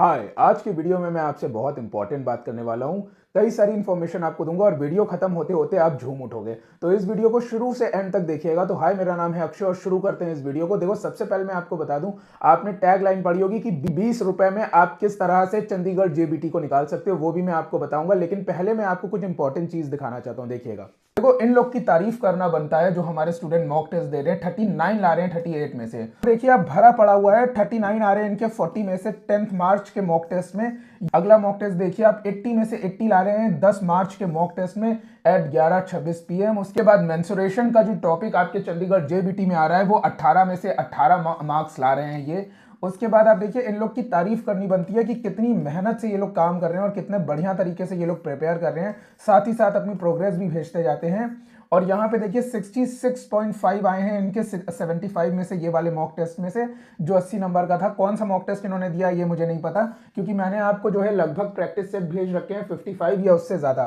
हाय, आज की वीडियो में मैं आपसे बहुत इंपॉर्टेंट बात करने वाला हूँ। कई सारी इन्फॉर्मेशन आपको दूंगा और वीडियो खत्म होते होते आप झूम उठोगे। तो इस वीडियो को शुरू से एंड तक देखिएगा। तो हाय, मेरा नाम है अक्षय और शुरू करते हैं इस वीडियो को। देखो, सबसे पहले मैं आपको बता दूं, आपने टैग लाइन पढ़ी होगी कि 20 रुपए में आप किस तरह से चंडीगढ़ जेबीटी को निकाल सकते हो, वो भी मैं आपको बताऊंगा। लेकिन पहले मैं आपको कुछ इंपॉर्टेंट चीज दिखाना चाहता हूँ, देखिएगा। देखो, इन लोग की तारीफ करना बनता है जो हमारे स्टूडेंट मॉक टेस्ट दे रहे हैं। 39 ला रहे हैं 38 में से। देखिए, आप भरा पड़ा हुआ है। 39 आ रहे हैं इनके 40 में से 10th मार्च के मॉक टेस्ट में। अगला मॉक टेस्ट देखिए, आप 80 में से 80 ला रहे हैं 10 मार्च के मॉक टेस्ट में एट 11:26 PM। उसके बाद मेंसुरेशन का जो टॉपिक आपके चंडीगढ़ जेबीटी में आ रहा है वो 18 में से 18 मार्क्स ला रहे हैं ये। उसके बाद आप देखिए, इन लोग की तारीफ करनी बनती है कि कितनी मेहनत से ये लोग काम कर रहे हैं और कितने बढ़िया तरीके से ये लोग प्रिपेयर कर रहे हैं। साथ ही साथ अपनी प्रोग्रेस भी भेजते जाते हैं। और यहाँ पे देखिए 66.5 आए हैं इनके 75 में से, ये वाले मॉक टेस्ट में से, जो 80 नंबर का था। कौन सा मॉक टेस्ट इन्होंने दिया ये मुझे नहीं पता, क्योंकि मैंने आपको जो है लगभग प्रैक्टिस सेट भेज रखे हैं 55 या उससे ज्यादा।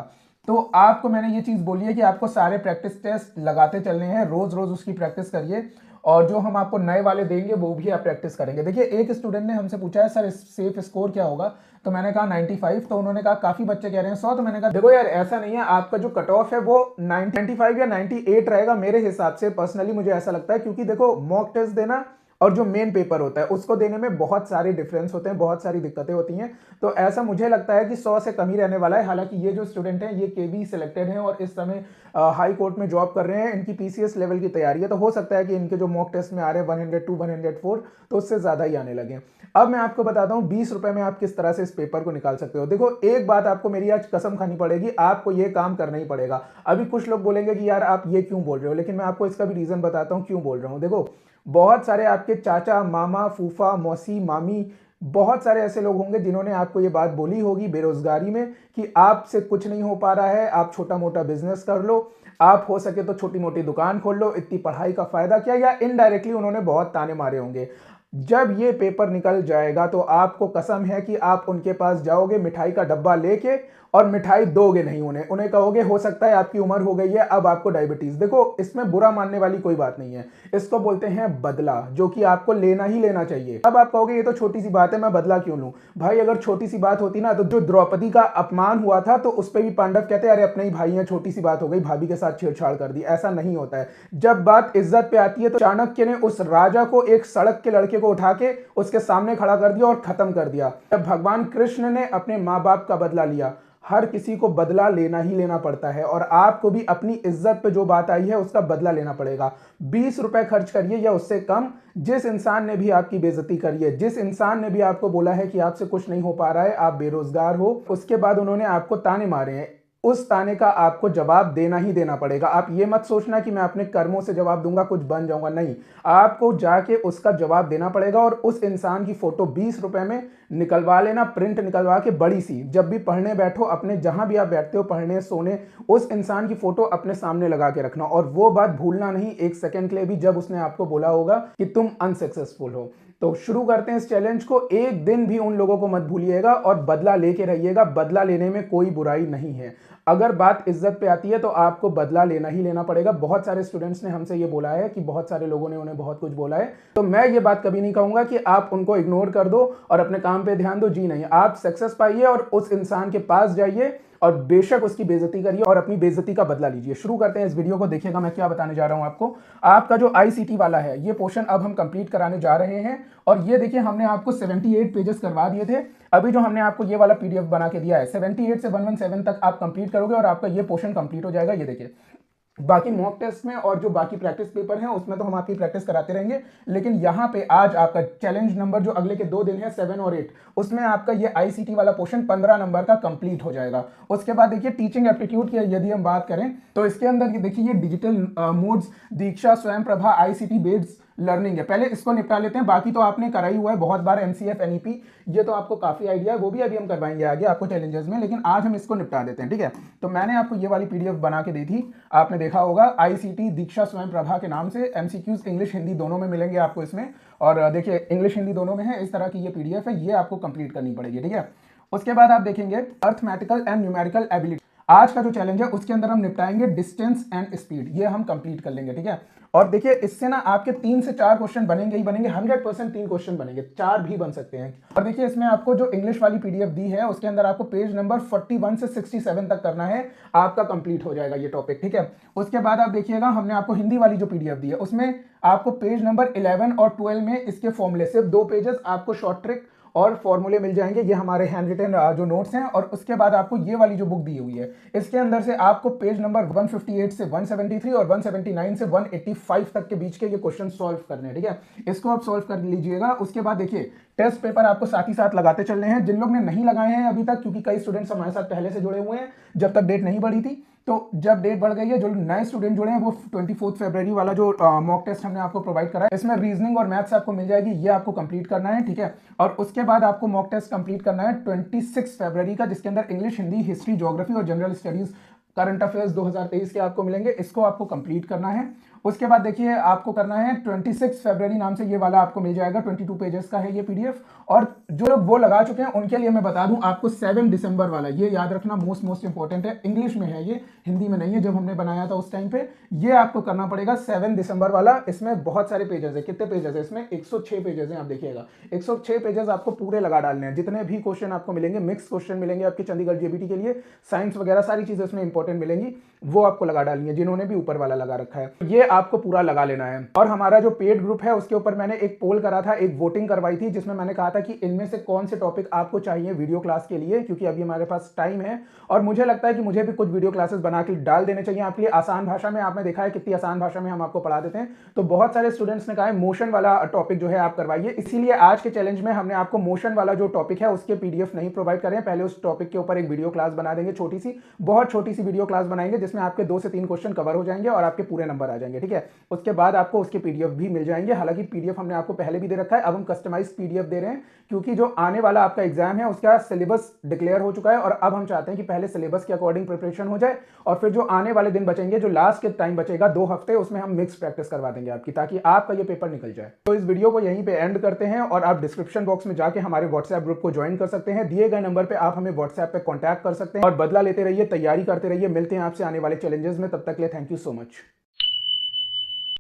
तो आपको मैंने ये चीज बोली है कि आपको सारे प्रैक्टिस टेस्ट लगाते चलने हैं, रोज रोज उसकी प्रैक्टिस करिए। और जो हम आपको नए वाले देंगे वो भी आप प्रैक्टिस करेंगे। देखिए, एक स्टूडेंट ने हमसे पूछा है सर सेफ स्कोर क्या होगा, तो मैंने कहा 95। तो उन्होंने कहा काफी बच्चे कह रहे हैं 100। तो मैंने कहा देखो यार, ऐसा नहीं है, आपका जो कट ऑफ है वो 95 या 98 रहेगा मेरे हिसाब से। पर्सनली मुझे ऐसा लगता है, क्योंकि देखो, मॉक टेस्ट देना और जो मेन पेपर होता है उसको देने में बहुत सारे डिफरेंस होते हैं, बहुत सारी दिक्कतें होती हैं। तो ऐसा मुझे लगता है कि 100 से कम ही रहने वाला है। हालांकि ये जो स्टूडेंट हैं ये केवी सिलेक्टेड हैं और इस समय हाई कोर्ट में जॉब कर रहे हैं, इनकी पीसीएस लेवल की तैयारी है। तो हो सकता है कि इनके जो मॉक टेस्ट में आ रहे हैं 102 104, तो उससे ज्यादा ही आने लगे। अब मैं आपको बताता हूं 20 रुपए में आप किस तरह से इस पेपर को निकाल सकते हो। देखो, एक बात आपको मेरी आज कसम खानी पड़ेगी, आपको ये काम करना ही पड़ेगा। अभी कुछ लोग बोलेंगे कि यार आप ये क्यों बोल रहे हो, लेकिन मैं आपको इसका भी रीजन बताता हूं क्यों बोल रहा हूं। देखो, बहुत सारे आपके चाचा, मामा, फूफा, मौसी, मामी, बहुत सारे ऐसे लोग होंगे जिन्होंने आपको ये बात बोली होगी बेरोजगारी में कि आपसे कुछ नहीं हो पा रहा है, आप छोटा मोटा बिजनेस कर लो, आप हो सके तो छोटी मोटी दुकान खोल लो, इतनी पढ़ाई का फायदा क्या। या इनडायरेक्टली उन्होंने बहुत ताने मारे होंगे। जब ये पेपर निकल जाएगा तो आपको कसम है कि आप उनके पास जाओगे मिठाई का डब्बा लेके, और मिठाई दोगे नहीं उन्हें। उन्हें कहोगे हो सकता है आपकी उम्र हो गई है, अब आपको डायबिटीज। देखो, इसमें बुरा मानने वाली कोई बात नहीं है। इसको बोलते हैं बदला, जो कि आपको लेना ही लेना चाहिए। अब आप कहोगे ये तो छोटी सी बात है, मैं बदला क्यों लूं। भाई, अगर छोटी सी बात होती ना, तो जो द्रौपदी का अपमान हुआ था तो उस पर भी पांडव कहते अरे अपने ही भाई हैं, छोटी सी बात हो गई, भाभी के साथ छेड़छाड़ कर दी। ऐसा नहीं होता है। जब बात इज्जत पे आती है तो चाणक्य ने उस राजा को एक सड़क के लड़के को उठा के उसके सामने खड़ा कर दिया और खत्म कर दिया। जब भगवान कृष्ण ने अपने माँ बाप का बदला लिया, हर किसी को बदला लेना ही लेना पड़ता है। और आपको भी अपनी इज्जत पे जो बात आई है उसका बदला लेना पड़ेगा। 20 रुपए खर्च करिए या उससे कम। जिस इंसान ने भी आपकी बेइज्जती करी है, जिस इंसान ने भी आपको बोला है कि आपसे कुछ नहीं हो पा रहा है, आप बेरोजगार हो, उसके बाद उन्होंने आपको ताने मारे हैं, उस ताने का आपको जवाब देना ही देना पड़ेगा। आप ये मत सोचना कि मैं अपने कर्मों से जवाब दूंगा कुछ बन जाऊंगा, नहीं। आपको जाके उसका जवाब देना पड़ेगा। और उस इंसान की फोटो 20 रुपए में निकलवा लेना, प्रिंट निकलवा के बड़ी सी। जब भी पढ़ने बैठो, अपने जहां भी आप बैठते हो पढ़ने सोने, उस इंसान की फोटो अपने सामने लगा के रखना। और वो बात भूलना नहीं एक सेकंड के लिए भी, जब उसने आपको बोला होगा कि तुम अनसक्सेसफुल हो। तो शुरू करते हैं इस चैलेंज को। एक दिन भी उन लोगों को मत भूलिएगा और बदला लेके रहिएगा। बदला लेने में कोई बुराई नहीं है। अगर बात इज्जत पे आती है तो आपको बदला लेना ही लेना पड़ेगा। बहुत सारे स्टूडेंट्स ने हमसे ये बोला है कि बहुत सारे लोगों ने उन्हें बहुत कुछ बोला है। तो मैं ये बात कभी नहीं कहूंगा कि आप उनको इग्नोर कर दो और अपने काम पे ध्यान दो। जी नहीं, आप सक्सेस पाइए और उस इंसान के पास जाइए और बेशक उसकी बेइज्जती करिए और अपनी बेइज्जती का बदला लीजिए। शुरू करते हैं इस वीडियो को। देखिएगा मैं क्या बताने जा रहा हूं आपको। आपका जो आईसीटी वाला है ये पोर्शन अब हम कंप्लीट कराने जा रहे हैं। और ये देखिए, हमने आपको 78 पेजेस करवा दिए थे। अभी जो हमने आपको ये वाला पीडीएफ बना के दिया है, 78 से 117 तक आप कंप्लीट करोगे और आपका ये पोर्शन कंप्लीट हो जाएगा। ये देखिए, बाकी मॉक टेस्ट में और जो बाकी प्रैक्टिस पेपर हैं उसमें तो हम आपकी प्रैक्टिस कराते रहेंगे, लेकिन यहाँ पे आज आपका चैलेंज नंबर जो अगले के 2 दिन है 7 और 8, उसमें आपका ये आईसीटी वाला पोर्शन 15 नंबर का कंप्लीट हो जाएगा। उसके बाद देखिए, टीचिंग एप्टीट्यूड की यदि हम बात करें तो इसके अंदर ये देखिए, ये डिजिटल मोड्स, दीक्षा, स्वयं प्रभा, आईसीटी बेस्ड लर्निंग है। पहले इसको निपटा लेते हैं। बाकी तो आपने करा ही हुआ है बहुत बार, एमसीएफ, एनईपी, ये तो आपको काफी आइडिया है, वो भी अभी हम करवाएंगे आगे आपको चैलेंजेस में, लेकिन आज हम इसको निपटा देते हैं, ठीक है। तो मैंने आपको ये वाली पीडीएफ बना के दी थी, आपने देखा होगा, आईसीटी दीक्षा स्वयं प्रभा के नाम से। एमसीक्यूज इंग्लिश हिंदी दोनों में मिलेंगे आपको इसमें। और देखिए, इंग्लिश हिंदी दोनों में है। इस तरह की ये पीडीएफ है, ये आपको कंप्लीट करनी पड़ेगी, ठीक है। उसके बाद आप देखेंगे अर्थमेटिकल एंड न्यूमेरिकल एबिलिटी। आज का जो चैलेंज है उसके अंदर हम निपटाएंगे डिस्टेंस एंड स्पीड, ये हम कंप्लीट कर लेंगे, ठीक है। और देखिए इससे ना आपके 3 से 4 क्वेश्चन बनेंगे ही बनेंगे, 100% 3 क्वेश्चन बनेंगे, 4 भी बन सकते हैं। और देखिए इसमें आपको जो इंग्लिश वाली पीडीएफ दी है उसके अंदर आपको पेज नंबर 41 से 67 तक करना है, आपका कंप्लीट हो जाएगा ये टॉपिक, ठीक है। उसके बाद आप देखिएगा हमने आपको हिंदी वाली जो पीडीएफ दी है उसमें आपको पेज नंबर 11 और 12 में इसके फॉर्मूले, सिर्फ 2 पेजेस आपको शॉर्ट ट्रिक और फॉर्मूले मिल जाएंगे, ये हमारे हैंड रिटन जो नोट्स हैं। और उसके बाद आपको ये वाली जो बुक दी हुई है इसके अंदर से आपको पेज नंबर 158 से 173 और 179 से 185 तक के बीच के ये क्वेश्चन सॉल्व करने हैं, ठीक है। इसको आप सॉल्व कर लीजिएगा। उसके बाद देखिए टेस्ट पेपर आपको साथ ही साथ लगाते चलने हैं, जिन लोग ने नहीं लगाए हैं अभी तक, क्योंकि कई स्टूडेंट्स हमारे साथ पहले से जुड़े हुए हैं जब तक डेट नहीं बढ़ी थी, तो जब डेट बढ़ गई है जो नए स्टूडेंट जुड़े हैं वो 24 फरवरी वाला जो मॉक टेस्ट हमने आपको प्रोवाइड करा है इसमें रीजनिंग और मैथ्स आपको मिल जाएगी, ये आपको कंप्लीट करना है, ठीक है। और उसके बाद आपको मॉक टेस्ट कंप्लीट करना है 26 फरवरी का, जिसके अंदर इंग्लिश, हिंदी, हिस्ट्री, ज्योग्राफी और जनरल स्टडीज करंट अफेयर्स 2023 के आपको मिलेंगे, इसको आपको कंप्लीट करना है। उसके बाद देखिए आपको करना है 26 फरवरी नाम से ये वाला आपको मिल जाएगा, 22 पेजेस का है ये पीडीएफ। और जो लोग वो लगा चुके हैं उनके लिए मैं बता दूं आपको 7 दिसंबर वाला, ये याद रखना मोस्ट इंपॉर्टेंट है, इंग्लिश में है ये, हिंदी में नहीं है, जब हमने बनाया था उस टाइम पे। ये आपको करना पड़ेगा 7 दिसंबर वाला। इसमें बहुत सारे पेजेस है, कितने पेजेस है इसमें, 106 पेजेस हैं, आप देखिएगा 106 पेजेस आपको पूरे लगा डालने हैं। जितने भी क्वेश्चन आपको मिलेंगे, मिक्स क्वेश्चन मिलेंगे आपके चंडीगढ़ जेबीटी के लिए, साइंस वगैरह सारी चीजें इसमें इंपॉर्टेंट मिलेंगी, वो आपको लगा डालनी है, जिन्होंने भी ऊपर वाला लगा रखा है ये आपको पूरा लगा लेना है। और हमारा जो पेड ग्रुप है उसके ऊपर मैंने एक पोल करा था, एक वोटिंग करवाई थी, जिसमें मैंने कहा था कि इनमें से कौन से टॉपिक आपको चाहिए वीडियो क्लास के लिए, क्योंकि अभी हमारे पास टाइम है और मुझे लगता है कि मुझे भी कुछ वीडियो क्लासेस बना के डाल देने चाहिए आपके लिए आसान भाषा में। आपने देखा है कितनी आसान भाषा में हम आपको पढ़ा देते हैं, तो बहुत सारे स्टूडेंट्स ने कहा है मोशन वाला टॉपिक जो है आप करवाइए, इसीलिए आज के चैलेंज में हमने आपको मोशन वाला जो टॉपिक है उसके पीडीएफ नहीं प्रोवाइड करें, पहले उस टॉपिक के ऊपर एक वीडियो क्लास बना देंगे, छोटी सी, बहुत छोटी सी वीडियो क्लास बनाएंगे जिसमें आपके 2 से 3 क्वेश्चन कवर हो जाएंगे और आपके पूरे नंबर आ जाएंगे, ठीक है। उसके बाद आपको उसके पीडीएफ भी मिल जाएंगे, हालांकि पीडीएफ हमने आपको पहले भी दे रखा है, अब हम कस्टमाइज पीडीएफ दे रहे हैं, क्योंकि जो आने वाला आपका एग्जाम है उसका सिलेबस डिक्लेयर हो चुका है और अब हम चाहते हैं कि पहले सिलेबस के अकॉर्डिंग प्रिपरेशन हो जाए और फिर जो आने वाले दिन बचेंगे, जो लास्ट के टाइम बचेगा 2 हफ्ते, उसमें हम मिक्स प्रैक्टिस करवा देंगे आपकी, ताकि आपका ये पेपर निकल जाए। तो इस वीडियो को यहीं पे एंड करते हैं और आप डिस्क्रिप्शन बॉक्स में जाके हमारे व्हाट्सएप ग्रुप को ज्वाइन कर सकते हैं, दिए गए नंबर पे आप हमें व्हाट्सएप पे कॉन्टैक्ट कर सकते हैं और बदला लेते रहिए, तैयारी करते रहिए। मिलते हैं आपसे आने वाले चैलेंजेस में, तब तक के लिए थैंक यू सो मच।